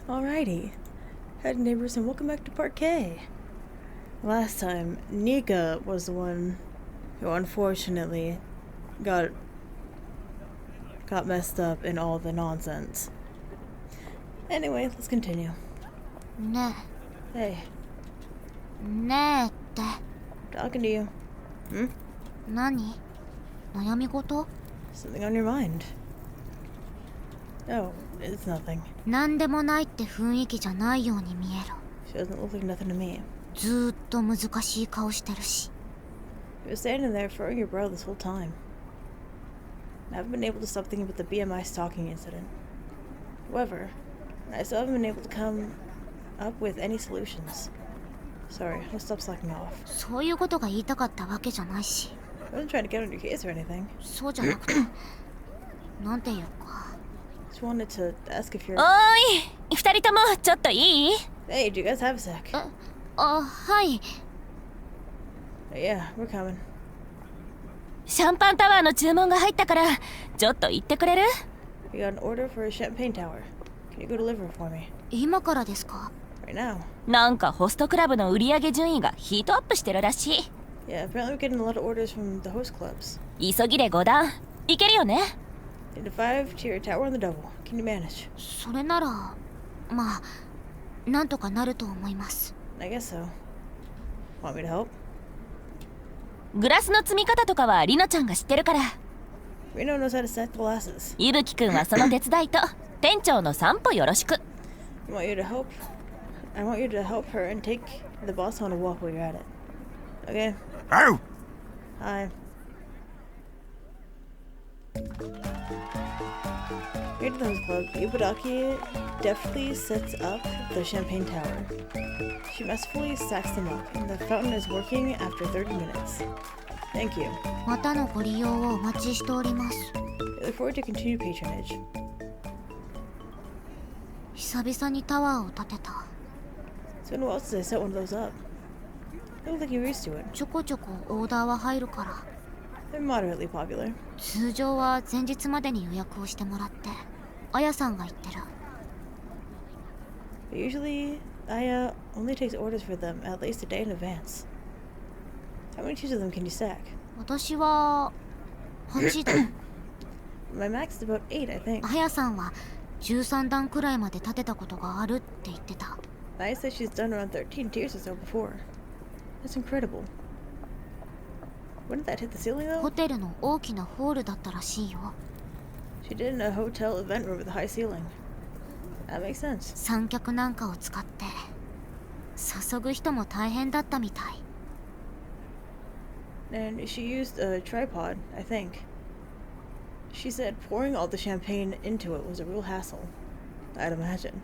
Alrighty. Howdy Neighbors and welcome back to Parquet. Last time, Nika was the one who unfortunately got messed up in all the nonsense. Anyway, let's continue. Ne. Hey. Neって。 Talking to you. Nani? 悩み事? Something on your mind. Oh, it's nothing. なんでもないって雰囲気じゃないように見える。 She doesn't look like nothing to me. ずーっと難しい顔してるし。 You were standing there furrowing your brow this whole time. I haven't been able to stop thinking about the BMI stalking incident. However, I still haven't been able to come up with any solutions. Sorry, I'll stop slacking off. そういうことが言いたかったわけじゃないし。 I wasn't trying to get on your case or anything. そうじゃなくて、なんていうか。 Just wanted to ask if you're... おーい、二人ともちょっといい？ Hey, do you guys have a sec? はい。 Yeah, we're coming. シャンパンタワーの注文が入ったからちょっと行ってくれる？ We got an order for a champagne tower. Can you go deliver it for me? 今からですか? Right now. なんかホストクラブの売り上げ順位がヒートアップしてるらしい。Yeah, apparently we're getting a lot of orders from the host clubs. 急ぎで5段。いけるよね？ Need a 5-tier tower on the double. Can you manage? それなら、まあ、なんとかなると思います。 I guess so. Want me to help? グラスの積み方とかはリノちゃんが知ってるから。Reno knows how to set the glasses. 伊吹くんはその手伝いと店長の散歩よろしく。I want you to help her and take the boss on a walk while you're at it. Okay? Oh! Hi. Here to the host club, Ibudaki deftly sets up the champagne tower. She masterfully stacks them up, and the fountain is working after 30 minutes. Thank you. またのご利用をお待ちしております。 I look forward to continued patronage. 久々にタワーを建てた。 It's been a while since I set one of those up. You look like you're used to it. ちょこちょこオーダーは入るから。 They're moderately popular. 通常は前日までに予約をしてもらって、あやさんが言ってる。 But usually, Aya only takes orders for them at least a day in advance. How many tiers of them can you stack? 私は8段。 My max is about 8, I think. あやさんは13段くらいまで建てたことがあるって言ってた。 Aya says she's done around 13 tiers or so before. That's incredible. When did that hit the ceiling, though? ホテルの大きなホールだったらしいよ。 She did in a hotel event room with a high ceiling. That makes sense. 三脚なんかを使って注ぐ人も大変だったみたい。 And she used a tripod, I think. She said pouring all the champagne into it was a real hassle. I'd imagine.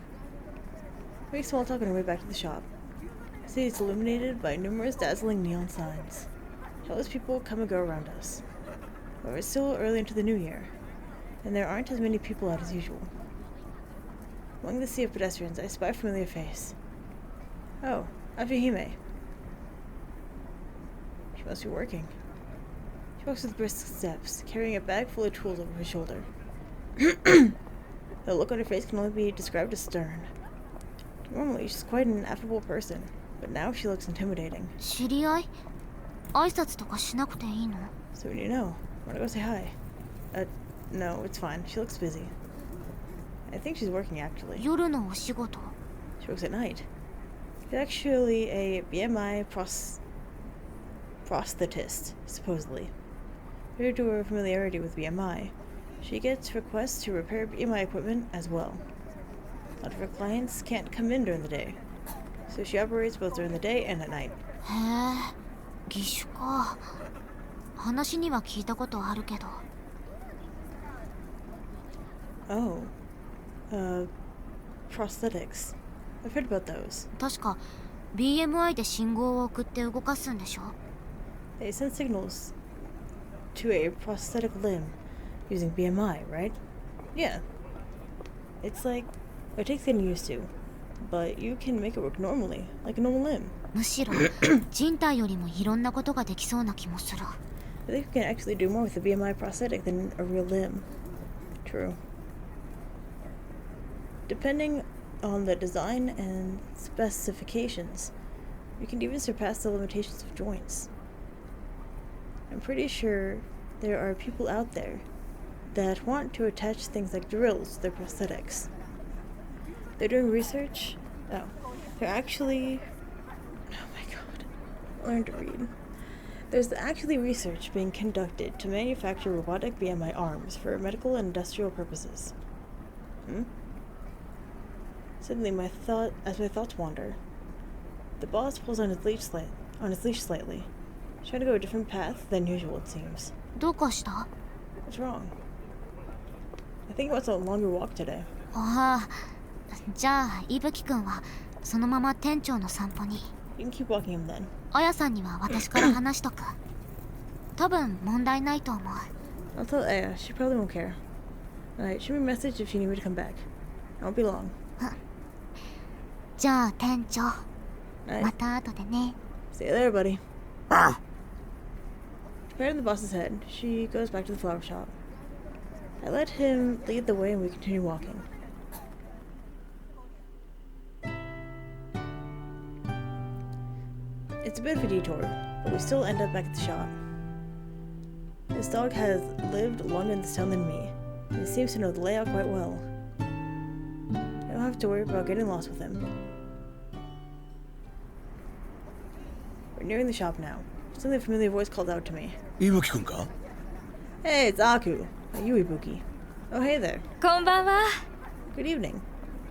We make small talk on our way back to the shop. The city is illuminated by numerous dazzling neon signs. Countless people come and go around us. But it's still early into the new year, and there aren't as many people out as usual. Among the sea of pedestrians, I spy a familiar face. Oh, Afihime. She must be working. She walks with brisk steps, carrying a bag full of tools over her shoulder. The look on her face can only be described as stern. Normally, she's quite an affable person, but now she looks intimidating. 知り合い？挨拶とかしなくていいの？ So what do you know? Wanna go say hi? No, it's fine. She looks busy. I think she's working, actually. 夜のお仕事？ She works at night. She's actually a BMI prosthetist, supposedly. Due to her familiarity with BMI, she gets requests to repair BMI equipment as well. A lot of her clients can't come in during the day, so she operates both during the day and at night. へえ、義手か。話には聞いたことあるけど。 Oh. Prosthetics. I've heard about those. 確か BMI で信号を送って動かすんでしょ？ They send signals to a prosthetic limb using BMI, right? Yeah. It's like, it takes getting used to, but you can make it work normally, like a normal limb. むしろ人体よりもいろんなことができそうな気もする。 I think you can actually do more with a BMI prosthetic than a real limb. True. Depending on the design and specifications. You can even surpass the limitations of joints. I'm pretty sure there are people out there that want to attach things like drills to their prosthetics. They're doing research. Oh, they're actually... Oh my god. Learn to read. There's actually research being conducted to manufacture robotic BMI arms for medical and industrial purposes. Suddenly, my thoughts wander, the boss pulls on his leash slightly, trying to go a different path than usual, it seems. どうかした？ What's wrong? I think it was a longer walk today. ああ、じゃあ伊吹くんはそのまま店長の散歩に。 You can keep walking him then. あやさんには私から話しとく。多分問題ないと思う。 I'll tell Aya. She probably won't care. Alright, shoot me a message if you need me to come back. I won't be long. じゃあ店長、 Alright. また後でね。 See you there, buddy. Patting the boss's head, she goes back to the flower shop. I let him lead the way and we continue walking. It's a bit of a detour, but we still end up back at the shop. This dog has lived longer in this town than me, and he seems to know the layout quite well. I don't have to worry about getting lost with him. We're nearing the shop now. Suddenly a familiar voice called out to me. Ibuki-kun ka? Hey, it's Aku. Are you Ibuki? Oh, hey there. こんばんは。 Good evening. わ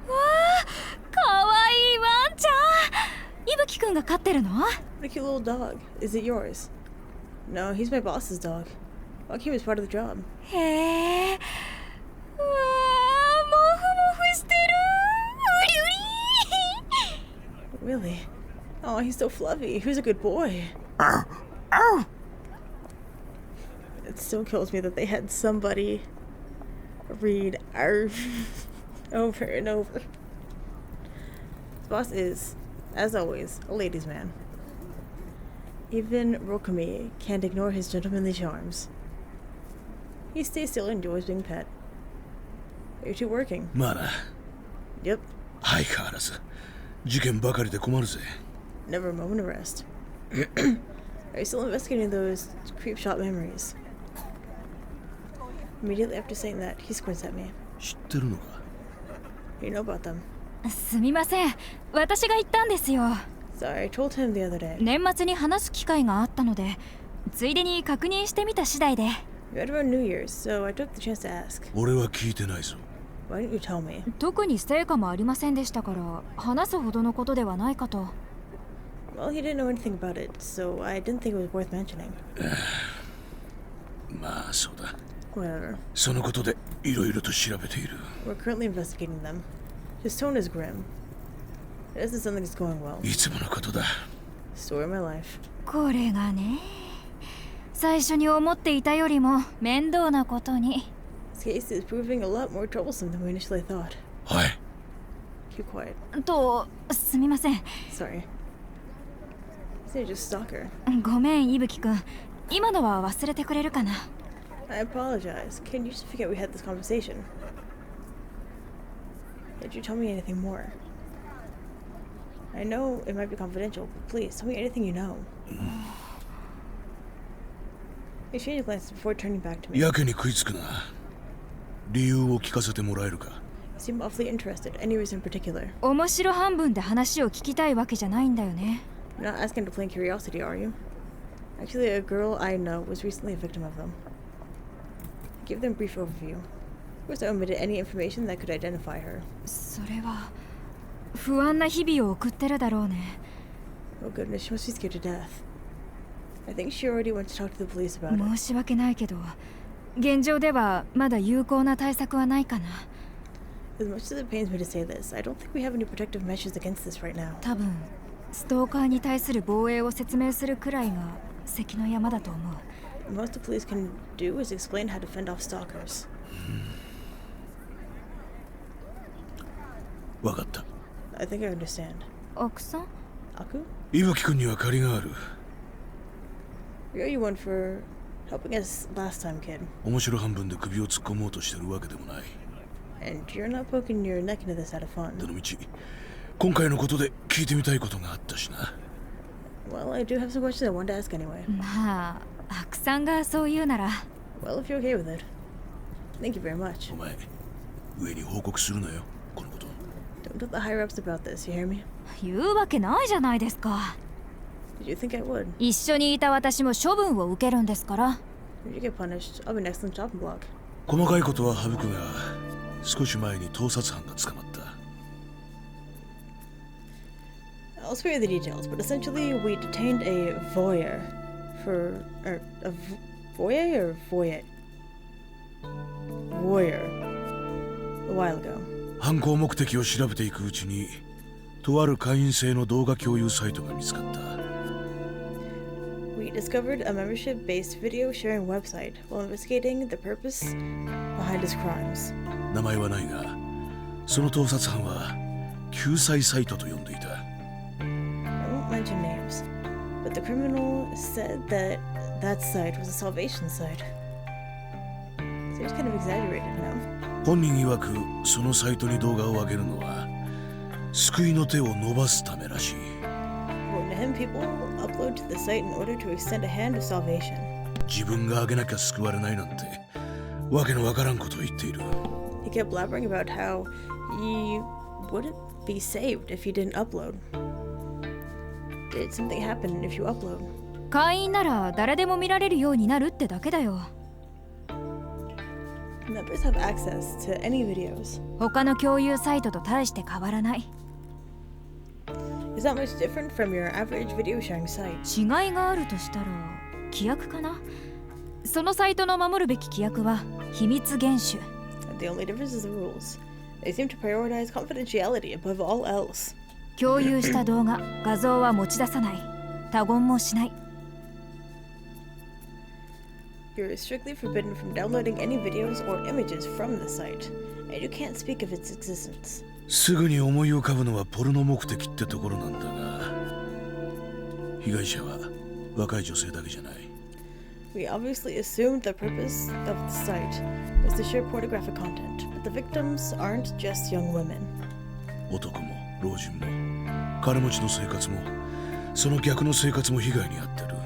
あ、かわいいワンちゃん。伊吹くんが飼ってるの？ What a cute little dog. Is it yours? No, he's my boss's dog. Joaquin was part of the job. へえ。わあ、モフモフしてる。うりゅり。 Really? Oh, he's so fluffy. Who's a good boy? It still kills me that they had somebody read "arf" over and over. The boss is, as always, a ladies' man. Even Rokumi can't ignore his gentlemanly charms. He stays still and enjoys being pet. Are you two working? まあな。 Yep. 相変わらず事件ばかりで困るぜ。 Never a moment of rest. Are you still investigating those creep shop memories? Immediately after saying that, he squints at me. 知ってるのか？ You know about them. すみません。私が言ったんですよ。 Sorry, I told him the other day. 年末に話す機会があったので、ついでに確認してみた次第で。 You had around New Year's, so I took the chance to ask. 俺は聞いてないぞ。 Why didn't you tell me? 特に成果もありませんでしたから、話すほどのことではないかと。 Well, he didn't know anything about it, so I didn't think it was worth mentioning. まあそうだ。 Whatever. そのことでいろいろと調べている。 We're currently investigating them. His tone is grim. It isn't something that's going well. いつものことだ。 Story of my life. これがね、最初に思っていたよりも面倒なことに。 This case is proving a lot more troublesome than we initially thought. はい。 Keep quiet. と、すみません。 Sorry. He's just a stalker. ごめん、伊吹くん。今のは忘れてくれるかな。 I apologize. Can you just forget we had this conversation? Did you tell me anything more? I know it might be confidential, but please tell me anything you know. He changed glances before turning back to me. やけに食いつくな。理由を聞かせてもらえるか？ You seem awfully interested. Any reason in particular? 面白半分で話を聞きたいわけじゃないんだよね。 You're not asking to plain curiosity, are you? Actually, a girl I know was recently a victim of them. Give them a brief overview. Of course, I omitted any information that could identify her. それは不安な日々を送ってるだろうね。 Oh goodness, she must be scared to death. I think she already went to talk to the police about it. 申し訳ないけど、現状ではまだ有効な対策はないかな。 As much as it pains me to say this, I don't think we have any protective measures against this right now. 多分ストーカーに対する防衛を説明するくらいが関の山だと思う。 Most the police can do is explain how to fend off stalkers. わかった。 I think I understand. 奥さん？ Aku? 伊吹くんには借りがある。 We owe you one for helping us last time, kid. 面白半分で首を突っ込もうとしてるわけでもない。And you're not poking your neck into this out of fun. どのみち今回のことで聞いてみたいことがあったしな。 Well, I do have some questions I wanted to ask anyway. まあアクさんがそう言うなら。 Well, if you're okay with it. Thank you very much. お前上に報告するなよこのこと。 Don't tell the higher ups about this, you hear me? 言うわけないじゃないですか。 Did you think I would? 一緒にいた私も処分を受けるんですから。 If you get punished, I'll be next on the chopping block. 細かいことは省くが少し前に盗撮犯が捕まった。 I'll spare you the details, but essentially we detained a voyeur for... voyeur or voyeur? Voyeur. A while ago. 犯行目的を調べていくうちにとある会員制の動画共有サイトが見つかった。 We discovered a membership-based video sharing website while investigating the purpose behind his crimes. 名前はないがその盗撮犯は救済サイトと呼んでいた。 I won't mention names, but the criminal said that that site was a salvation site. Seems kind of exaggerated now. 本人曰くそのサイトに動画を上げるのは救いの手を伸ばすためらしい。 According to him, people upload to the site in order to extend a hand of salvation. 自分が上げなきゃ救われないなんてわけのわからんことを言っている。 He kept blabbering about how he wouldn't be saved if he didn't upload. Did something happen if you upload? 会員なら誰でも見られるようになるってだけだよ。 Members have access to any videos. 他の共有サイトと大して変わらない。 It's not much different from your average video sharing site. 違いがあるとしたら規約かな。そのサイトの守るべき規約は秘密厳守。 The only difference is the rules. They seem to prioritize confidentiality above all else. 共有した動画、画像は持ち出さない。他言もしない。 You're strictly forbidden from downloading any videos or images from the site, and you can't speak of its existence. すぐに思い浮かぶのはポルノ目的ってところなんだが被害者は若い女性だけじゃない。 We obviously assumed the purpose of the site was to share pornographic content, but the victims aren't just young women. 男も老人も金持ちの生活もその逆の生活も被害に遭ってる。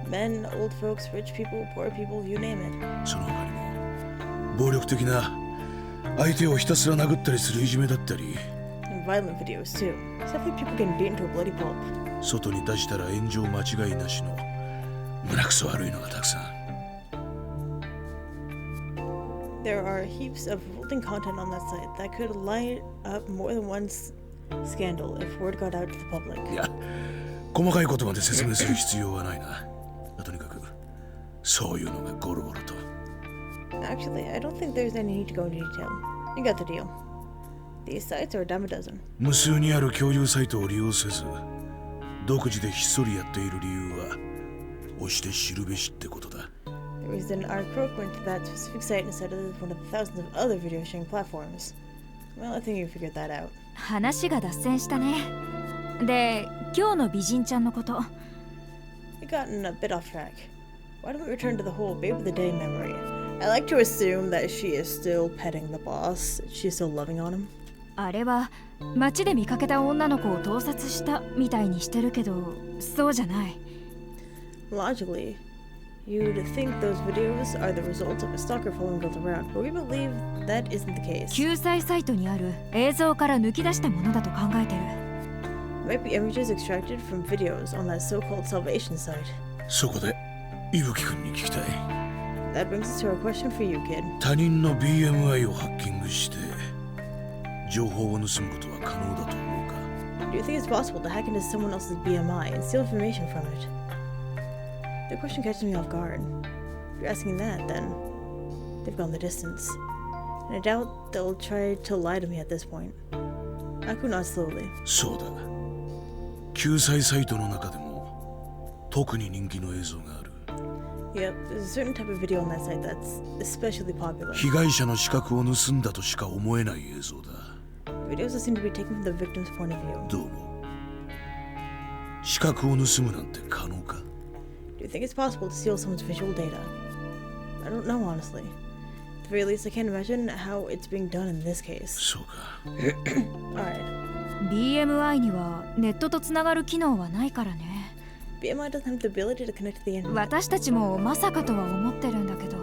Men, old folks, rich people, poor people, you name it. その他にも暴力的な相手をひたすら殴ったりするいじめだったり And violent videos too. Stuff like people getting beaten to a bloody pulp. 外に出したら炎上間違いなしの胸くそ悪いのがたくさん。 There are heaps of revolting content on that site that could light up more than one scandal if word got out to the public. いや細かいことまで説明する必要はないな。とにかくそういうのがゴロゴロと。 Actually, I don't think there's any need to go into detail. You got the deal. These sites are a dime a dozen. 無数にある共有サイトを利用せず独自でひっそりやっている理由は押して知るべしってことだ。 The reason our croak went to that specific site instead of one of the thousands of other video sharing platforms. Well, I think you figured that out. 話が脱線したね。で、今日の美人ちゃんのこと。 We've gotten a bit off track. Why don't we return to the whole babe of the day memory? I like to assume that she is still petting the boss. She's still loving on him. あれは街で見かけた女の子を盗撮したみたいにしてるけど、そうじゃない。 Logically, you'd think those videos are the result of a stalker following girls around, but we believe that isn't the case. 救済サイトにある映像から抜き出したものだと考えてる。 It might be images extracted from videos on that so-called salvation site. そこで伊吹君に聞きたい。 That brings us to our question for you, kid. 他人の BMI をハッキングして情報を盗むことは可能だと思うか。 Do you think it's possible to hack into someone else's BMI and steal information from it? The question catches me off guard. If you're asking that, then they've gone the distance. And I doubt they'll try to lie to me at this point. Aku nods slowly. そうだ。救済サイトの中でも特に人気の映像がある。 Yep, there's a certain type of video on that site that's especially popular. 被害者の視覚を盗んだとしか思えない映像だ。 Videos that seem to be taken from the victim's point of view. どうも。視覚を盗むなんて可能か？ Do you think it's possible to steal someone's visual data? I don't know, honestly. The very least, I can't imagine how it's being done in this case. そうか。 Alright. BMI にはネットとつながる機能はないからね。 BMI doesn't have the ability to connect to the internet. 私たちもまさかとは思ってるんだけど。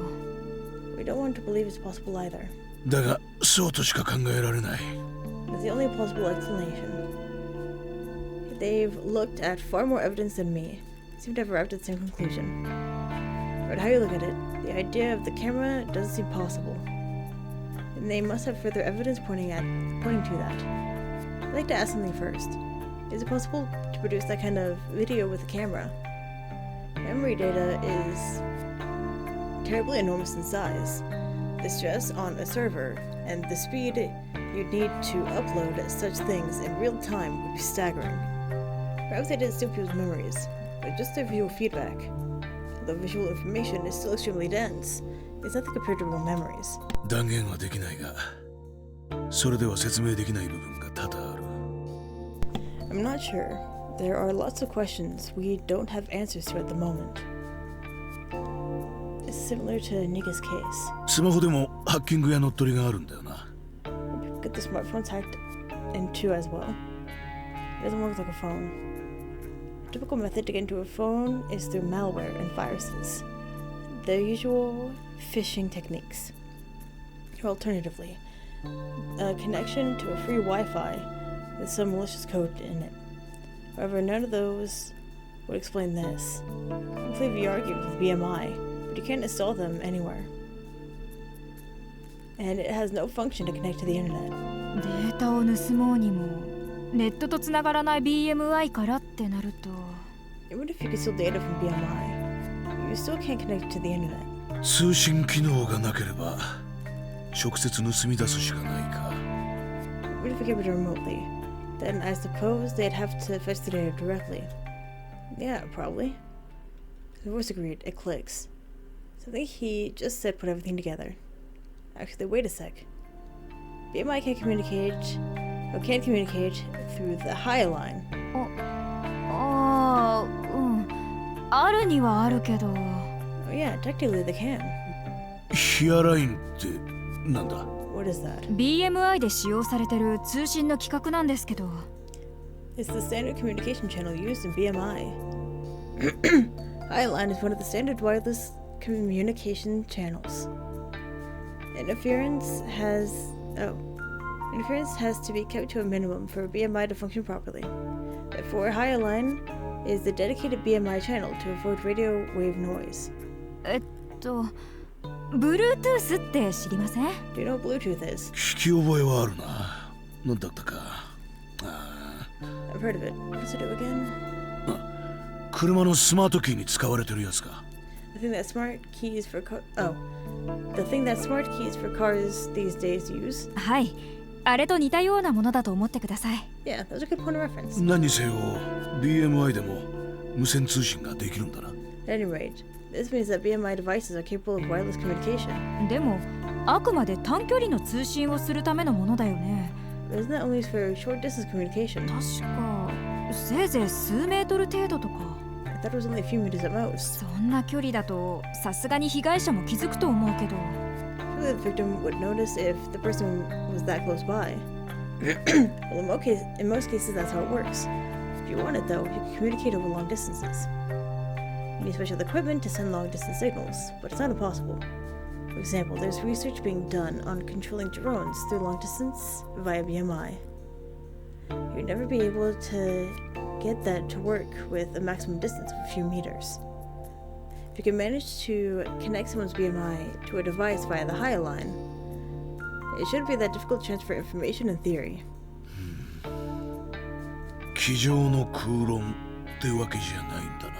We don't want to believe it's possible either. だがそうとしか考えられない。 That's the only plausible explanation. They've looked at far more evidence than me. Seem to have arrived at the same conclusion. But how you look at it, the idea of the camera doesn't seem possible. And they must have further evidence pointing to that. I'd like to ask something first. Is it possible to produce that kind of video with a camera? Memory data is terribly enormous in size. The stress on a server and the speed you'd need to upload such things in real time would be staggering. Perhaps they didn't steal people's memories, but just their visual feedback. The visual information is still extremely dense. It's nothing compared to real memories. 断言はできないが、それでは説明できない部分が多々ある。 I'm not sure. There are lots of questions we don't have answers to at the moment. It's similar to Nika's case. スマホでもハッキングや乗っ取りがあるんだよな。 People get the smartphones hacked into as well. It doesn't work like a phone. A typical method to get into a phone is through malware and viruses. The usual phishing techniques. Or alternatively, a connection to a free Wi-Fi with some malicious code in it. However, none of those would explain this. You can play VR games with BMI, but you can't install them anywhere. And it has no function to connect to the internet. データを盗もうにもネットとつながらない BMI からってなると。 Even if you could steal data from BMI, you still can't connect to the internet. 通信機能がなければ直接盗み出すしかないか。 Even if you kept it remotely, then I suppose they'd have to fetch the data directly. Yeah, probably. The voice agreed. It clicks. Something he just said put everything together. Actually, wait a sec. BMI can't communicate through the high line. ああ、うん。あるにはあるけど。 Oh yeah, technically they can. ヒアラインってなんだ？ What is that? BMI で使用されてる通信の規格なんですけど。 It's the standard communication channel used in BMI. Highline is one of the standard wireless communication channels. Interference has to be kept to a minimum for BMI to function properly. Therefore, Highline is the dedicated BMI channel to avoid radio wave noise. Bluetooth って知りません？ Do you know what Bluetooth is? 聞き覚えはあるな。なんだったか。I've heard of it. What does it do again? 車のスマートキーに使われてるやつか。The thing that smart keys for cars these days use. はい。あれと似たようなものだと思ってください。Yeah, that's a good point of reference. 何にせよ BMI でも無線通信ができるんだな。At any rate, this means that BMI devices are capable of wireless communication. でも、あくまで短距離の通信をするためのものだよね。But isn't that only for short distance communication? 確か、せいぜい数メートル程度とか。I thought it was only a few meters at most. そんな距離だと、さすがに被害者も気づくと思うけど。Surely the victim would notice if the person was that close by. Well, in most cases, that's how it works. If you want it, though, you can communicate over long distances. You need special equipment to send long-distance signals, but it's not impossible. For example, there's research being done on controlling drones through long distance via BMI. You'd never be able to get that to work with a maximum distance of a few meters. If you can manage to connect someone's BMI to a device via the high line, it shouldn't be that difficult to transfer information in theory. 机上の空論ってわけじゃないんだな。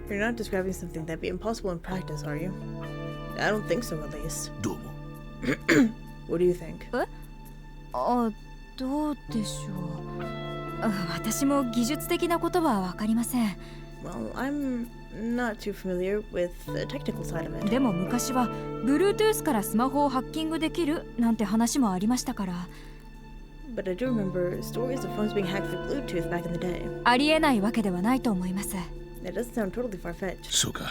You're not describing something that'd be impossible in practice, are you? I don't think so, at least. どうも。What do you think? あ、どうでしょう。私も技術的なことはわかりません。Well, I'm not too familiar with the technical side of it. でも昔は Bluetooth からスマホをハッキングできるなんて話もありましたから。But I do remember stories of phones being hacked through Bluetooth back in the day. ありえないわけではないと思います。That doesn't sound totally far-fetched. そうか。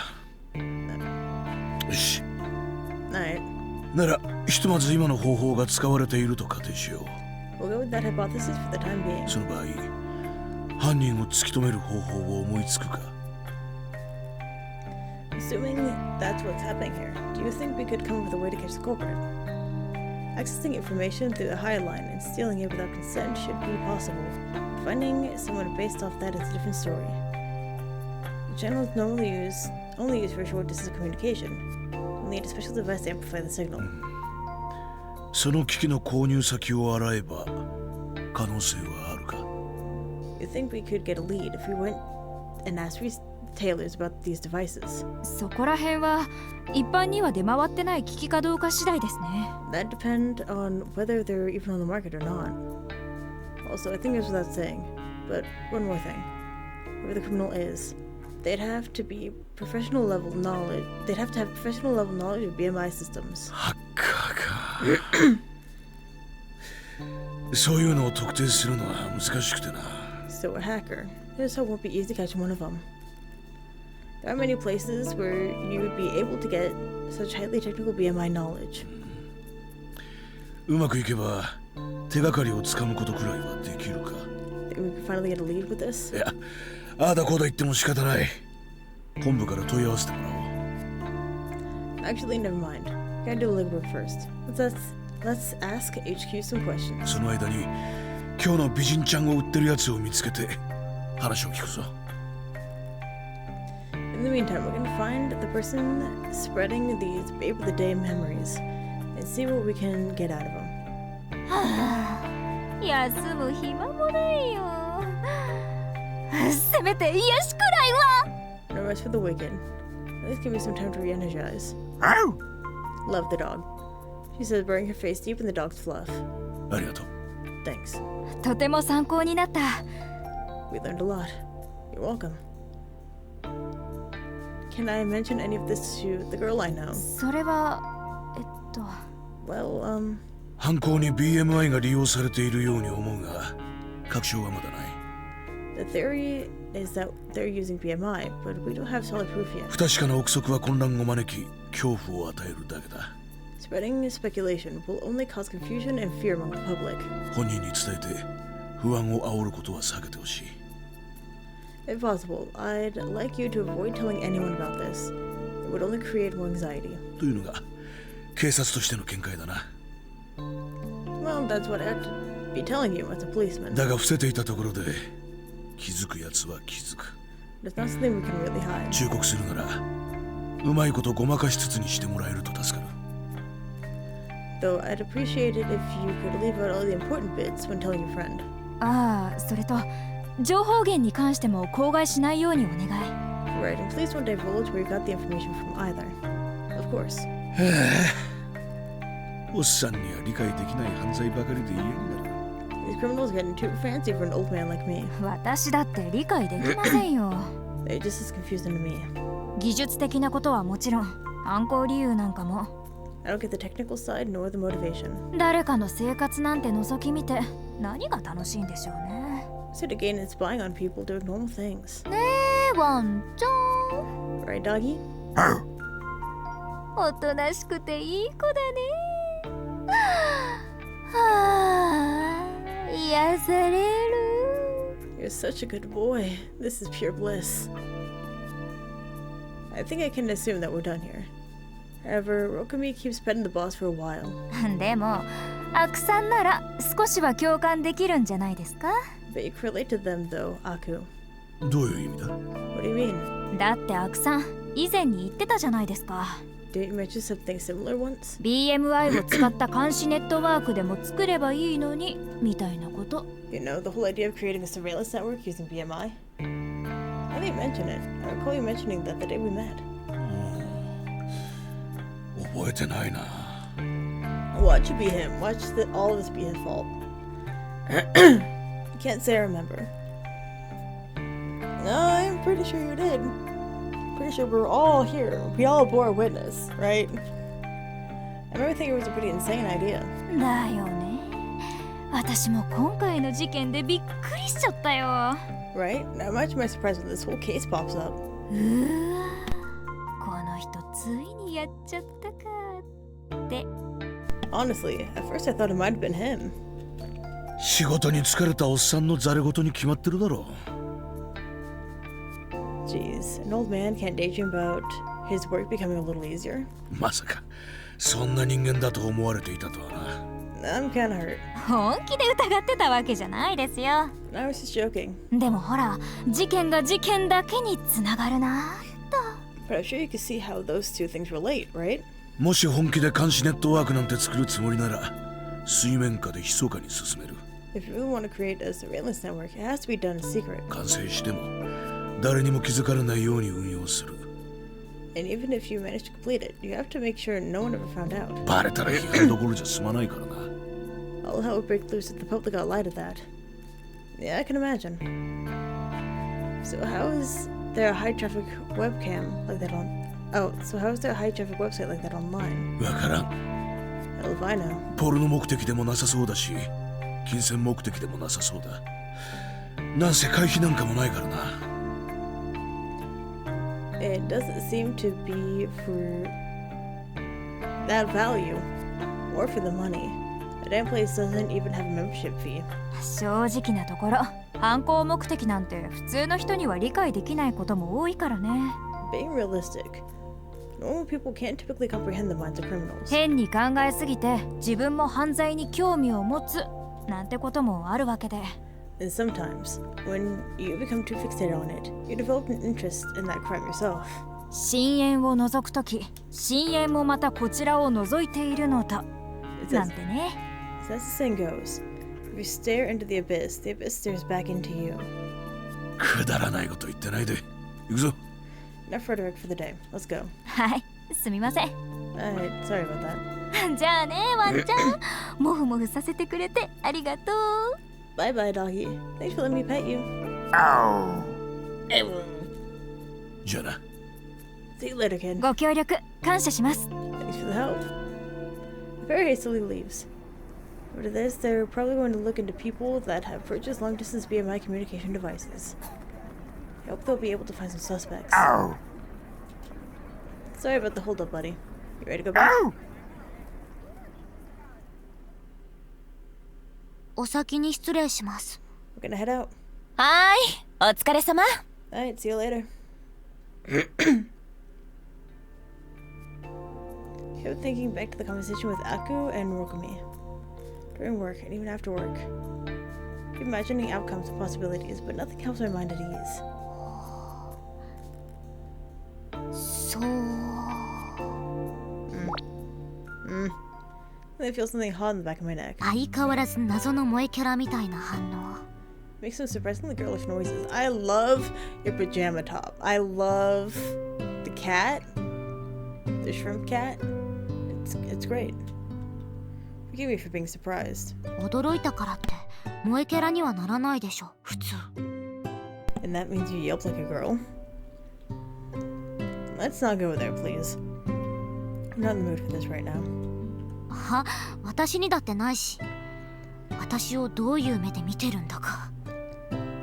よし。Alright. ならひとまず今の方法が使われていると仮定しよう。 We'll go with that hypothesis for the time being. その場合、犯人を突き止める方法を思いつくか？ Assuming that's what's happening here, do you think we could come up with a way to catch the culprit? Accessing information through the high line and stealing it without consent should be possible. Finding someone based off that is a different story. The channels normally only used for short distance communication. We'll need a special device to amplify the signal. その機器の購入先を洗えば可能性はあるか？ You think we could get a lead if we went and asked retailers about these devices? そこら辺は一般には出回ってない機器かどうか次第ですね。 That depend on whether they're even on the market or not. Also, I think it goes without saying, but one more thing. Whoever the criminal is, they'd have to be professional level knowledge. They'd have to have professional level knowledge of BMI systems. ハッカーか。そういうのを特定するのは難しくてな。 So a hacker. This hope won't be easy to catch one of them. There are many places where you would be able to get such highly technical BMI knowledge. うまくいけば手がかりをつかむことくらいはできるか？ Think we could finally get a lead with this? いや、ああだこうだ言っても仕方ない。本部から問い合わせてもらおう。 Actually, never mind. Gotta do the legwork first. Let's ask HQ some questions. その間に今日の美人ちゃんを売ってるやつを見つけて話を聞くぞ。 In the meantime, we're gonna find the person spreading these Babe of the Day memories and see what we can get out of them. はあ、休む暇もないよ。せめて癒しくらいは。 No rest for the wicked. At least give me some time to re-energize. Love the dog. She says, burying her face deep in the dog's fluff. ありがとう。 Thanks. とても参考になった。 We learned a lot. You're welcome. Can I mention any of this to the girl I know? それはWell, 犯行に BMI が利用されているように思うが確証はまだない。 the theory is that they're using BMI, but we don't have solid proof yet. 不確かな憶測は混乱を招き恐怖を与えるだけだ。 Spreading speculation will only cause confusion and fear among the public. 本人に伝えて不安を煽ることは避けてほしい。 If possible, I'd like you to avoid telling anyone about this. It would only create more anxiety. というのが警察としての見解だな。 Well, that's what I'd be telling you as a policeman. だが伏せていたところで気づくやつは気づく。 There's not something we can really hide. 忠告するならうまいことごまかしつつにしてもらえると助かる。 Though I'd appreciate it if you could leave out all the important bits when telling your friend. ああ、それと情報源に関しても口外しないようにお願い。 Right, and please don't divulge where you got the information from either. Of course. おっさんには理解できない犯罪ばかりで嫌になる。 These criminals getting too fancy for an old man like me. 私だって理解できませんよ。 They're just as confused as me. 技術的なことはもちろん、犯行理由なんかも。 I don't get the technical side nor the motivation. 誰かの生活なんて覗き見て何が楽しいんでしょうね。 So to gain in spying on people doing normal things. ねえ、ワンちゃん。 Right, doggy? おとなしくていい子だね。はあ、癒される。 You're such a good boy. This is pure bliss. I think I can assume that we're done here. However, Rokumi keeps petting the boss for a while. でも、アクさんなら少しは共感できるんじゃないですか？ But you can relate to them though, Aku. どういう意味だ？ What do you mean? だってアクさん、以前に言ってたじゃないですか。Didn't you mention something similar once? BMI を使った監視ネットワークでも作ればいいのに、みたいなこと。You know, the whole idea of creating a surveillance network using BMI? I didn't mention it. I recall you mentioning that the day we met. 覚えてないな。 Watch it be him. Watch all of this be his fault. Can't say I remember. No, I'm pretty sure you did. Pretty sure we're all here. We all bore witness, right? I remember thinking it was a pretty insane idea. だよね。私も今回の事件でびっくりしちゃったよ。Right? Now imagine my surprise when this whole case pops up. うわ、この人ついにやっちゃったかって。Honestly, at first I thought it might have been him. 仕事に疲れたおっさんのざれ言に決まってるだろ Jeez, an old man can't daydream about his work becoming a little easier. まさかそんな人間だと思われていたとはな I'm kinda hurt. 本気で疑ってたわけじゃないですよ。 I was just joking. でもほら、事件が事件だけにつながるなと。 But I'm sure you can see how those two things relate, right? もし本気で監視ネットワークなんて作るつもりなら水面下で密かに進める If you really want to create a surveillance network, it has to be done in secret. 完成しても誰にも気づかれないように運用する And even if you manage to complete it, you have to make sure no one ever found out. バレたら批判どころじゃ済まないからな All hell would break loose if the public got light of that. Yeah, I can imagine. So how is there a high traffic webcam like that on... Oh, so how is there a high traffic website like that online? わからん Hell if I know. ポルノ目的でもなさそうだし金銭目的でもなさそうだなんせ会費なんかもないからな It doesn't seem to be for that value or for the money. The damn place doesn't even have a membership fee. 正直なところ、犯行目的なんて普通の人には理解できないことも多いからね。 Being realistic, normal people can't typically comprehend the minds of criminals. 変に考えすぎて自分も犯罪に興味を持つなんてこともあるわけで。 And sometimes, when you become too fixated on it, you develop an interest in that crime yourself. 深淵を覗くとき、深淵もまたこちらを覗いているのだ。 It なん says, てね。 so as the saying goes, if you stare into the abyss stares back into you. くだらないこと言ってないで行くぞ Enough rhetoric for the day. Let's go. はい、すみません。 Alright, sorry about that. じゃあね、ワンちゃん。もふもふさせてくれてありがとう。 Bye bye, doggy. Thanks for letting me pet you. じゃあな See you later, kid. ご協力感謝します。 Thanks for the help. Very hastily leaves. After this, they're probably going to look into people that have purchased long distance BMI communication devices. I hope they'll be able to find some suspects. Sorry about the holdup, buddy. You ready to go back? お先に失礼します。 We're gonna head out. はーい、お疲れ様。 Alright, see you later. Kept thinking back to the conversation with Aku and Rokumi. During work and even after work. Keep imagining outcomes and possibilities, but nothing helps my mind at ease. そう。I feel something hot in the back of my neck. 相変わらず謎の萌えキャラみたいな反応。 Makes some surprisingly girlish noises. I love your pajama top. I love the cat. The shrimp cat. It's great. Forgive me for being surprised. 驚いたからって萌えキャラにはならないでしょ、普通。 And that means you yelped like a girl? Let's not go there, please. I'm not in the mood for this right now. は、私にだってないし。私をどういう目で見てるんだか。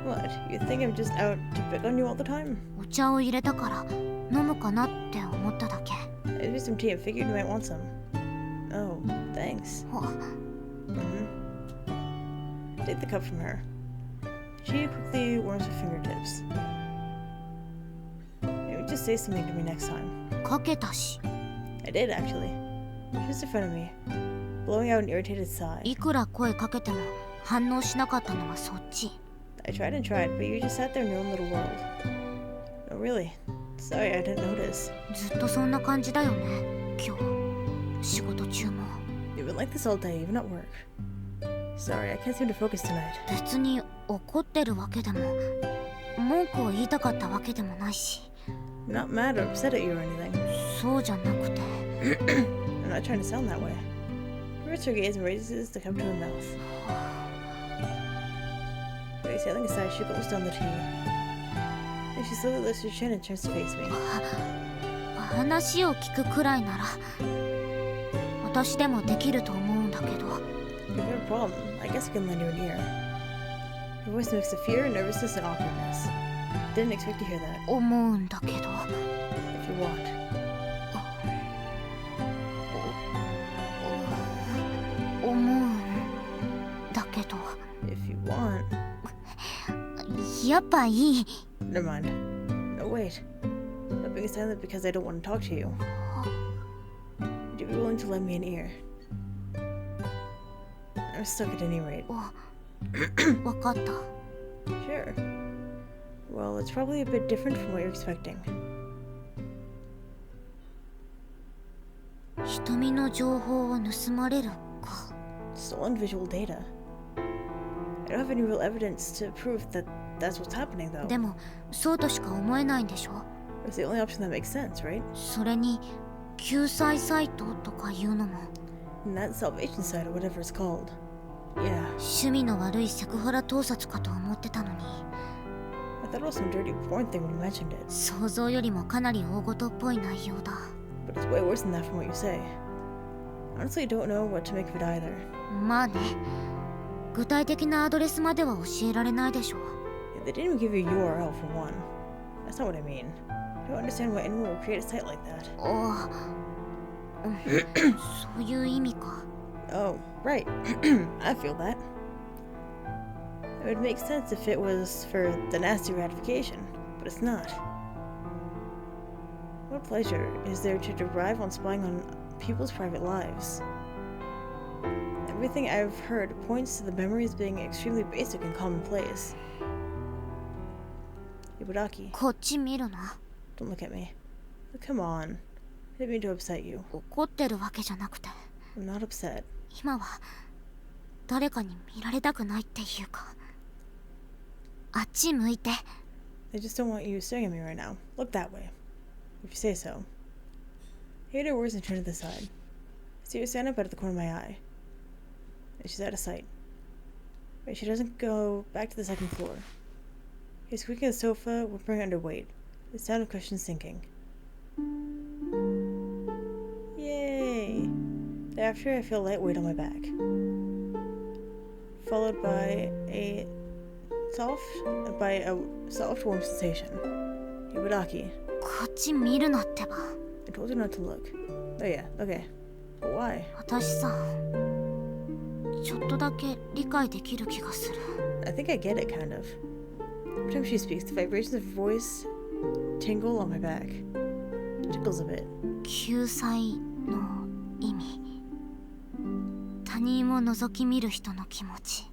What? You think I'm just out to pick on you all the time? お茶を入れたから飲むかなって思っただけ。 I used some tea and figured you might want some. Oh, thanks. ほ Take the cup from her. She quickly warms her fingertips. Maybe just say something to me next time. かけたし。 I did, actually. She was in front of me, blowing out an irritated sigh. いくら声かけても反応しなかったのはそっち。 I tried and tried, but you just sat there in your own little world. Oh, really? Sorry, I didn't notice. ずっとそんな感じだよね、今日。仕事中も。 You've been like this all day, even at work. Sorry, I can't seem to focus tonight. 別に怒ってるわけでも、文句を言いたかったわけでもないし。 I'm not mad or upset at you or anything. そうじゃなくて。I'm not trying to sound that way. Reverts her gaze and raises the cup to her mouth. Exhaling a sigh, she gulps down the tea. Then she slowly lifts her chin and turns to face me. 話を聞くくらいなら私でもできると思うんだけど。 If you have a problem, I guess I can lend you an ear. Her voice mixed of fear, nervousness, and awkwardness. Didn't expect to hear that. 思うんだけど。 If you want. you want. やっぱいい。 Never mind. No, wait. I'm being silent because I don't want to talk to you. Would you be willing to lend me an ear? I'm stuck at any rate. わかった。 Sure. Well, it's probably a bit different from what you're expecting. 瞳の情報を盗まれるか。 Stolen visual data. I don't have any real evidence to prove that that's what's happening, though. でもそうとしか思えないんでしょ。 It's the only option that makes sense, right? それに救済サイトとかいうのも。 And that salvation site or whatever it's called. Yeah. 趣味の悪いセクハラ盗撮かと思ってたのに。 I thought it was some dirty porn thing when you mentioned it. 想像よりもかなり大事っぽい内容だ。 But it's way worse than that from what you say. Honestly, I don't know what to make of it either. まあね。具体的なアドレスまでは教えられないでしょ。 Yeah, they didn't even give you a URL for one. That's not what I mean. I don't understand why anyone would create a site like that. ああ、そういう意味か。 Oh, right. I feel that. It would make sense if it was for the nasty ratification, but it's not. What pleasure is there to derive on spying on people's private lives? Everything I've heard points to the memories being extremely basic and commonplace. Ibaraki, こっち見るな。 don't look at me. Come on. I didn't mean to upset you. 怒ってるわけじゃなくて、 I'm not upset. 今は誰かに見られたくないっていうか。あっち向いて。 I just don't want you staring at me right now. Look that way. If you say so. I heard her words and turned to the side. I see her stand up out of the corner of my eye. And she's out of sight. But she doesn't go back to the second floor. He's squeaking the sofa, whimpering under weight. The sound of cushions sinking. Yay! Thereafter, I feel a light weight on my back. Followed by a soft warm sensation. Ibaraki. こっち見るなってば。 I told you not to look. Oh yeah, okay. But why? 私さ、ちょっとだけ理解できる気がする。 I think I get it, kind of. Every time she speaks, the vibrations of her voice tingle on my back. It tickles a bit. 救済の意味。他人を覗き見る人の気持ち。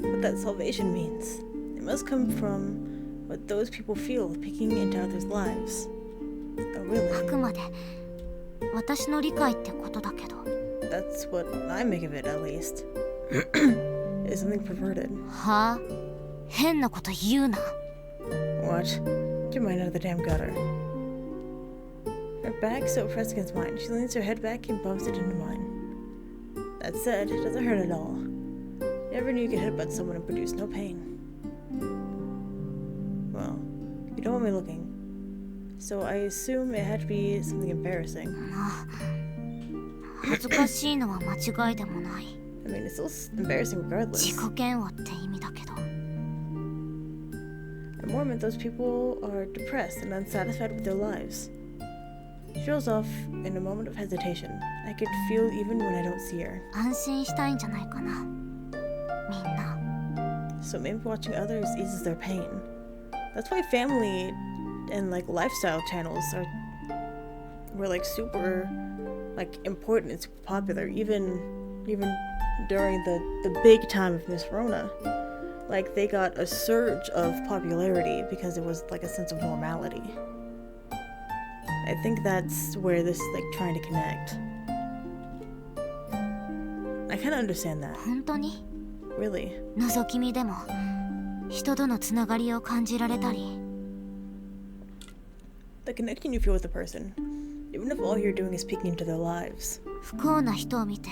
What that salvation means. It must come from what those people feel peeking into others' lives. Oh, あ really? くまで私の理解ってことだけど。 That's what I make of it, at least. It's something perverted. はあ、変なこと言うな。 What? Get your mind out of the damn gutter. Her back so pressed against mine, she leans her head back and bumps it into mine. That said, it doesn't hurt at all. Never knew you could headbutt someone and produce no pain. Well, you don't want me looking. So I assume it had to be something embarrassing. まあ、恥ずかしいのは間違いでもない。 I mean, it's still embarrassing regardless. 自己嫌悪って意味だけど。 And more meant those people are depressed and unsatisfied with their lives. She rolls off in a moment of hesitation. I could feel even when I don't see her. 安心したいんじゃないかな。みんな。 So maybe watching others eases their pain. That's why family and like lifestyle channels were like super like important and super popular even during the big time of Miss Rona. Like they got a surge of popularity because it was like a sense of normality. I think that's where this is like trying to connect. I kind of understand that. 本当に Really. 覗き見でも人とのつながりを感じられたり。 The connection you feel with a person, even if all you're doing is peeking into their lives. 不幸な人を見て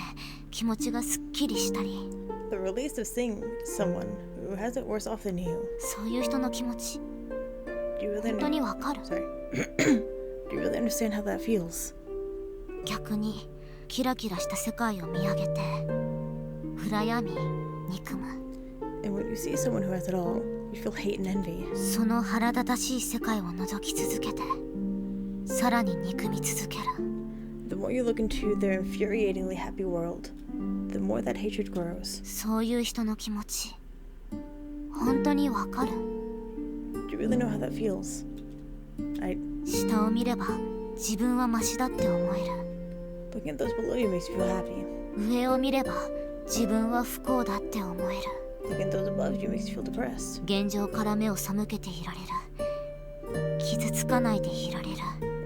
気持ちがすっきりしたり。 The release of seeing someone who has it worse off than you. そういう人の気持ち Do you really 本当にわかる。 Sorry. Do you really understand how that feels? 逆にキラキラした世界を見上げて羨み憎む。 And when you see someone who has it all, you feel hate and envy. その腹立たしい世界を覗き続けてさらに憎み続ける。 The more you look into their infuriatingly happy world, the more that hatred grows. そういう人の気持ち本当にわかる。 Do you really know how that feels? 下を見れば自分はマシだって思える。 Looking at those below you makes you feel happy. 上を見れば自分は不幸だって思える。 Looking at those above you makes you feel depressed. 現状から目を背けていられる。傷つかないでいられる。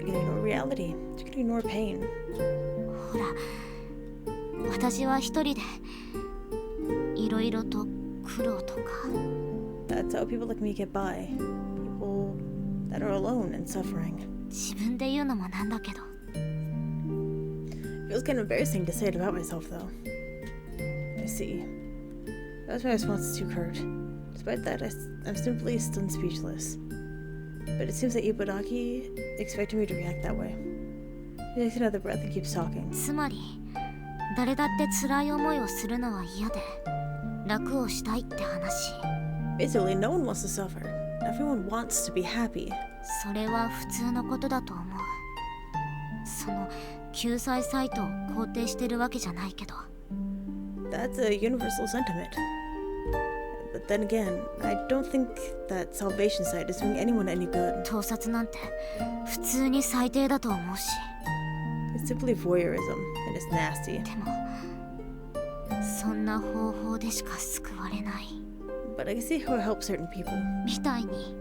You can ignore reality. You can ignore pain. ほら、私は一人でいろいろと苦労とか。 That's how people like me get by. People that are alone and suffering. 自分で言うのもなんだけど。 Feels kind of embarrassing to say it about myself, though. I see. That's my response to Kurt. Despite that, I'm simply stunned speechless. But it seems that Ibodaki expected me to react that way. He takes another breath and keeps talking. つまり誰だって辛い思いをするのは嫌で楽をしたいって話。 Basically, no one wants to suffer. Everyone wants to be happy. それは普通のことだと思う。その救済サイトを肯定してるわけじゃないけど。 That's a universal sentiment. But then again, I don't think that salvation site is doing anyone any good. 盗撮なんて普通に最低だと思うし。 It's simply voyeurism, and it's nasty. でもそんな方法でしか救われない。 But I can see how it helps certain people. みたいに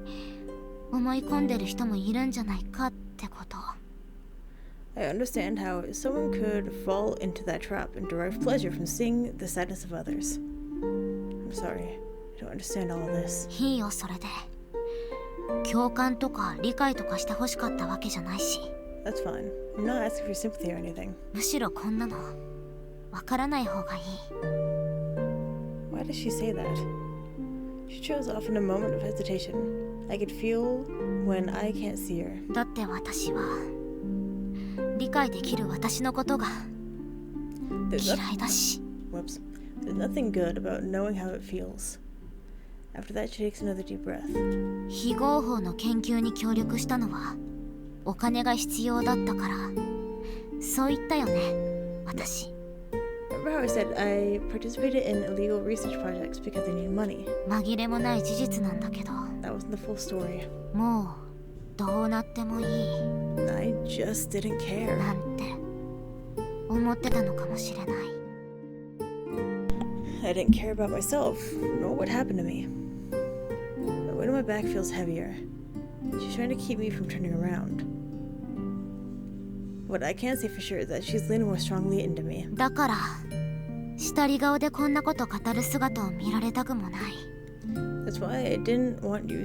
思い込んでる人もいるんじゃないかってこと。 I understand how someone could fall into that trap and derive pleasure from seeing the sadness of others. I'm sorry, I don't understand all of this. いいよ、それで。共感とか理解とかしてほしかったわけじゃないし。 That's fine. I'm not asking for sympathy or anything. むしろこんなのわからない方がいい。 Why does she say that? She shows off in a moment of hesitation. I could feel when I can't see her. だって私は理解できる私のことが There's 嫌いだし。 Whoops. There's nothing good about knowing how it feels. After that, she takes another deep breath. 非合法の研究に協力したのはお金が必要だったから。そう言ったよね、私。 Remember how I said I participated in illegal research projects because I need money? 紛れもない事実なんだけど、 That wasn't the full story. もうどうなってもいい I just didn't care. なんて思ってたのかもしれない。 I didn't care about myself, nor what happened to me. The weight on my back feels heavier. She's trying to keep me from turning around. What I can say for sure is that she's leaning more strongly into me. だから下り顔でこんなこと語る姿を見られたくもない。 That's why I didn't want you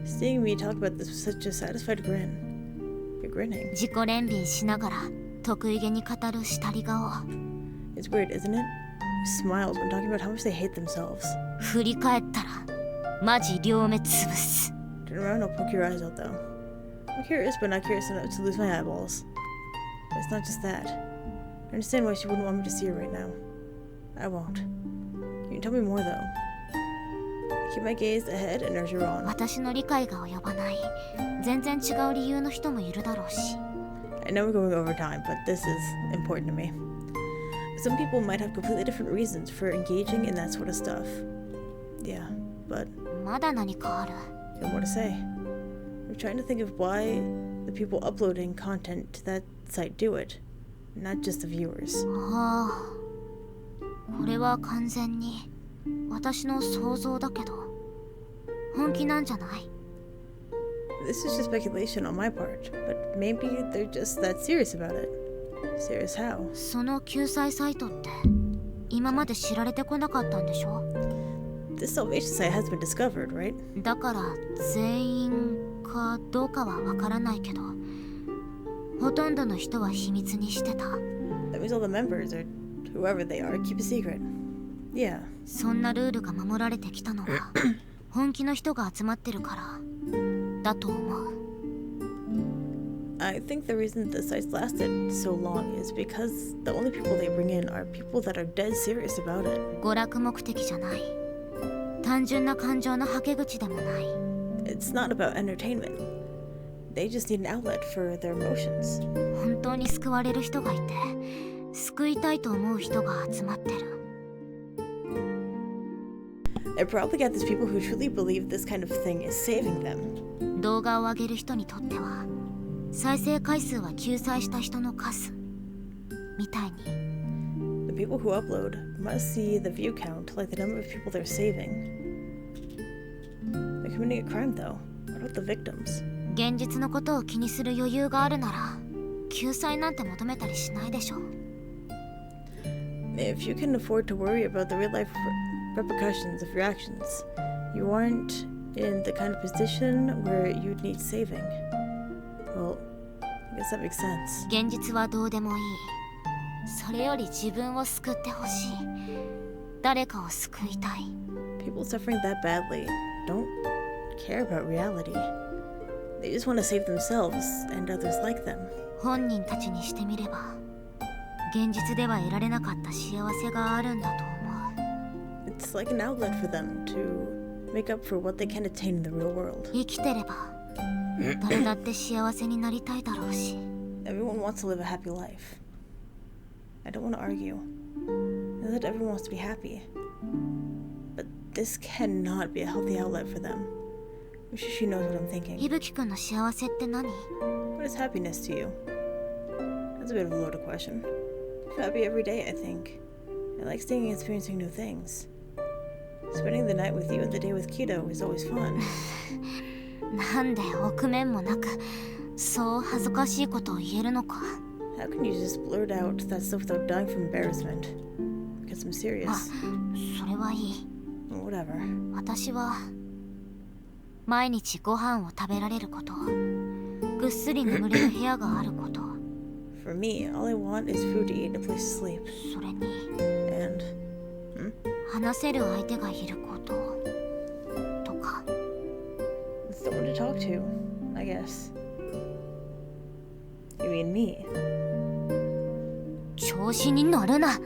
seeing me talk about this with such a satisfied grin. You're grinning. 自己憐憫しながら得意げに語る下り顔。 It's weird, isn't it? Who smiles when talking about how much they hate themselves. 振り返ったらマジ両目つぶす。 Turn around, I'll poke your eyes out though. I'm curious, but not curious enough to lose my eyeballs. But it's not just that. I understand why she wouldn't want me to see her right now. I won't. You can tell me more though. I keep my gaze ahead and urge her on. 私の理解が及ばない全然違う理由の人もいるだろうし。 I know we're going over time, but this is important to me. Some people might have completely different reasons for engaging in that sort of stuff. Yeah, but まだ何かある。 you have more to say. I'm trying to think of why the people uploading content to that site do it, not just the viewers. ああ、これは完全に私の想像だけど本気なんじゃない？ This is just speculation on my part, but maybe they're just that serious about it. Serious how? その救済サイトって今まで知られてこなかったんでしょ？ This salvation site has been discovered, right? だから全員かどうかはわからないけどほとんどの人は秘密にしてた。 That means all the members, or whoever they are, keep a secret. Yeah. そんなルールが守られてきたのは本気の人が集まってるからだと思う。 I think the reason the site's lasted so long is because the only people they bring in are people that are dead serious about it. 娯楽目的じゃない。単純な感情のはけ口でもない。 It's not about entertainment. They just need an outlet for their emotions. 本当に救われる人がいて救いたいと思う人が集まってる。 I probably got these people who truly believe this kind of thing is saving them. 動画を上げる人にとっては再生回数は救済した人の数みたいに。 The people who upload must see the view count like the number of people they're saving. They're committing a crime though. What about the victims? 現実のことを気にする余裕があるなら救済なんて求めたりしないでしょ。 If you can afford to worry about the real life repercussions of your actions, you aren't in the kind of position where you'd need saving. Well, I guess that makes sense. 現実はどうでもいい。それより自分を救ってほしい。誰かを救いたい。 People suffering that badly don't care about reality. They just want to save themselves and others like them. 本人たちにしてみれば現実では得られなかった幸せがあるんだと思う。 It's like an outlet for them to make up for what they can't attain in the real world. 生きてれば誰だって幸せになりたいだろうし。 Everyone wants to live a happy life. I don't want to argue. I know that everyone wants to be happy. But this cannot be a healthy outlet for them. I'm sure she knows what I'm thinking. いぶきくんの幸せって何？ What is happiness to you? That's a bit of a loaded question. I'm happy every day, I think. I like staying and experiencing new things. Spending the night with you and the day with Kido is always fun. なんで臆面もなくそう恥ずかしいことを言えるのか。 How can you just blurt out that stuff without dying from embarrassment? Because I'm serious. あ、それはいい。 Whatever. 私は毎日ご飯を食べられること、ぐっすり眠れる部屋があること、 For me, all I want is food to eat and a place to sleep. それに And... 話せる相手がいることとか。 someone to talk to, I guess. You mean me? 調子に乗るな。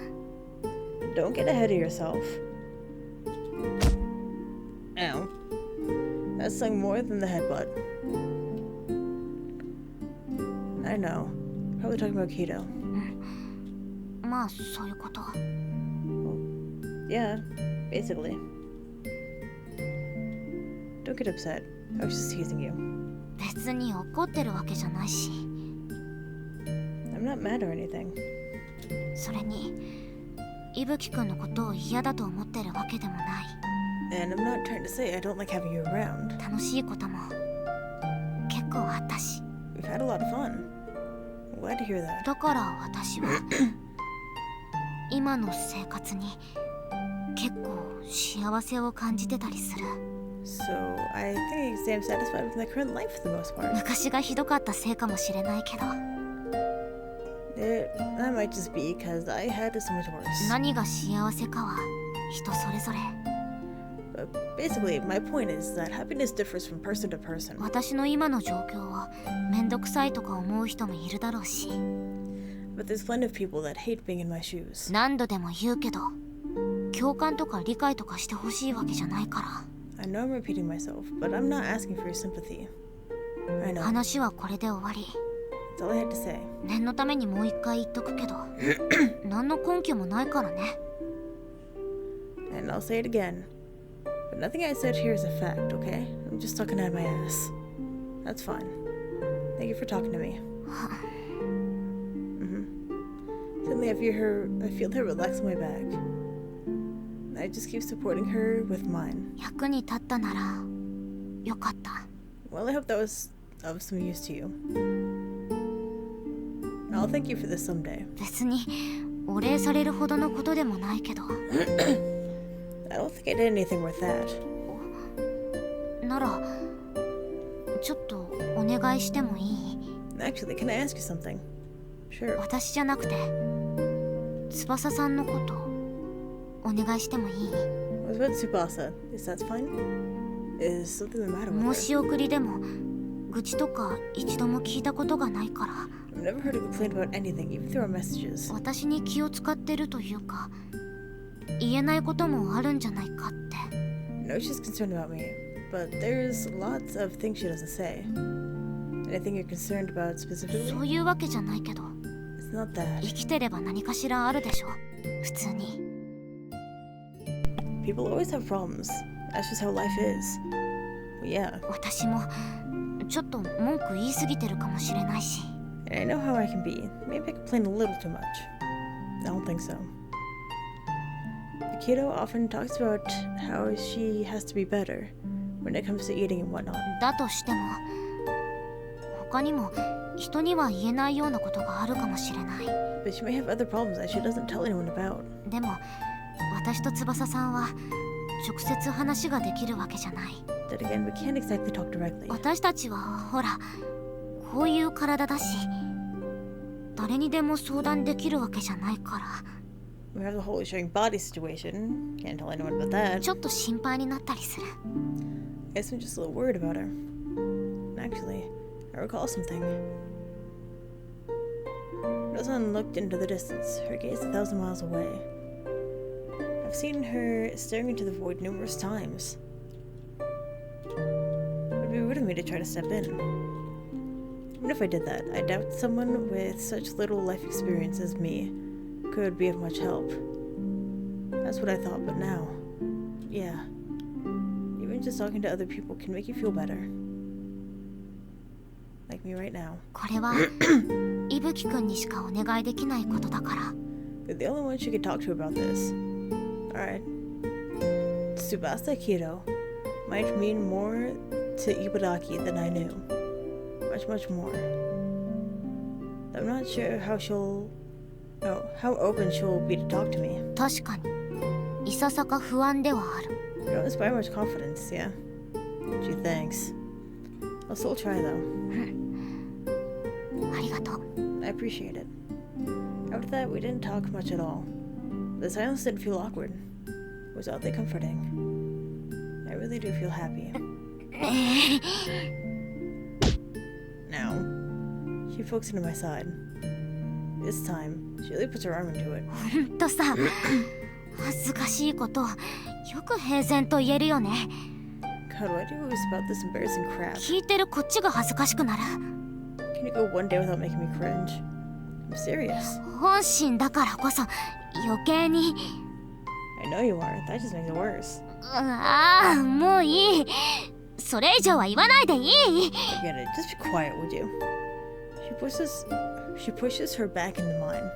Don't get ahead of yourself. Ow. That stung more than the headbutt. I know. Probably talking about Kido. まあそういうこと。 Yeah, basically. Don't get upset. I was just teasing you. 別に怒ってるわけじゃないし。 I'm not mad or anything. それにいぶきくんのことを嫌だと思ってるわけでもない。 And I'm not trying to say I don't like having you around. 楽しいことも結構あったし。 We've had a lot of fun. I'm glad to hear that. だから私は今の生活に結構幸せを感じてたりする。 So, I think I'm satisfied with my current life for the most part. 昔がひどかったせいかもしれないけど。 That might just be because I had so much worse. 何が幸せかは人それぞれ。 But basically, my point is that happiness differs from person to person. 私の今の状況をめんどくさいとか思う人もいるだろうし。 But there's plenty of people that hate being in my shoes. 何度でも言うけど共感とか理解とかしてほしいわけじゃないから。 I know I'm repeating myself, but I'm not asking for your sympathy. I know. 話はこれで終わり。 That's all I had to say. 念のためにもう一回言っとくけど何の根拠もないからね。 And I'll say it again. But nothing I said here is a fact, okay? I'm just talking out of my ass. That's fine. Thank you for talking to me. Suddenly I feel her relax my back. I just keep supporting her with mine. 役に立ったならよかった。 Well, I hope that was of some use to you. I'll thank you for this someday. 別にお礼されるほどのことでもないけど。 I don't think I did anything worth that. ならちょっとお願いしてもいい？ Actually, can I ask you something? Sure. 私じゃなくて翼さんのことお願いしてもいい？ What about Tsubasa? Is that fine? Is something the matter with her? 申し送りでも愚痴とか一度も聞いたことがないから。 I've never heard her complain about anything, even through our messages. 私に気を使ってるというか言えないこともあるんじゃないかって。 I know she's concerned about me, but there's lots of things she doesn't say. Anything you're concerned about specifically? そういうわけじゃないけど。 It's not that. 生きてれば何かしらあるでしょ、普通に。 People always have problems. That's just how life is. But yeah. 私もちょっと文句言い過ぎてるかもしれないし。 And I know how I can be. Maybe I complain a little too much. I don't think so. The kiddo often talks about how she has to be better when it comes to eating and whatnot. だとしても他にも人には言えないようなことがあるかもしれない。 But she may have other problems that she doesn't tell anyone about. でも私と翼さんは直接話ができるわけじゃない。 Then again, we can't exactly talk directly. 私たちはほらこういう体だし誰にでも相談できるわけじゃないから。 We have the whole showing body situation. Can't tell anyone about that. ちょっと心配になったりする。 I guess I'm just a little worried about her. Actually, I recall something. Rosan looked into the distance, her gaze 1,000 miles away. I've seen her staring into the void numerous times. It would be rude of me to try to step in. Even if I did that, I doubt someone with such little life experience as me could be of much help. That's what I thought, but now, yeah. Even just talking to other people can make you feel better. Like me right now. これは伊吹くんにしかお願いできないことだから。 You're the only one she could talk to about this. Alright. Tsubasa Kiddo might mean more to Ibaraki than I knew. Much, much more. I'm not sure how how open she'll be to talk to me. 確かにいささか不安ではある。 You don't inspire much confidence, yeah? Gee, thanks. I'll still try though. ありがとう。 I appreciate it. After that, we didn't talk much at all. The silence didn't feel awkward. It was oddly comforting. I really do feel happy. Now, she pokes into my side. This time, she really puts her arm into it. ほんとさ、恥ずかしいことよく平然と言えるよね。 God, why do you always about this embarrassing crap? 聞いてるこっちが恥ずかしくなる。 Can you go one day without making me cringe? I'm serious. 本心だからこそ余計に。 I know you are. That just makes it worse. ああ、もういい。それ以上は言わないでいい。 Forget it. Just be quiet, would you? She pushes her back into mine.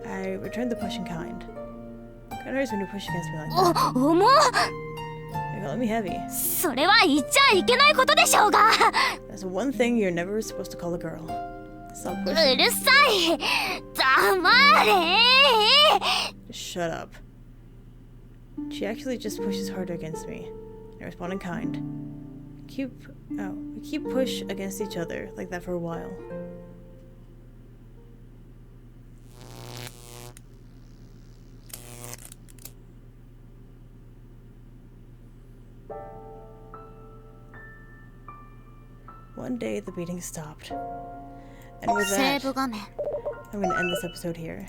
I return the push in kind. Kind of hurts when you push against me like that. お、重っ。 You call me heavy. それは言っちゃいけないことでしょうが。 That's the one thing you're never supposed to call a girl. Stop う pushing. るさい。黙れ。 Just shut up. She actually just pushes harder against me. I respond in kind. We keep push against each other like that for a while. One day the beating stopped. And with セー that, ブ画面。 I'm going to end this episode here.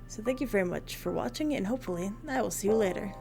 So thank you very much for watching, and hopefully I will see you later.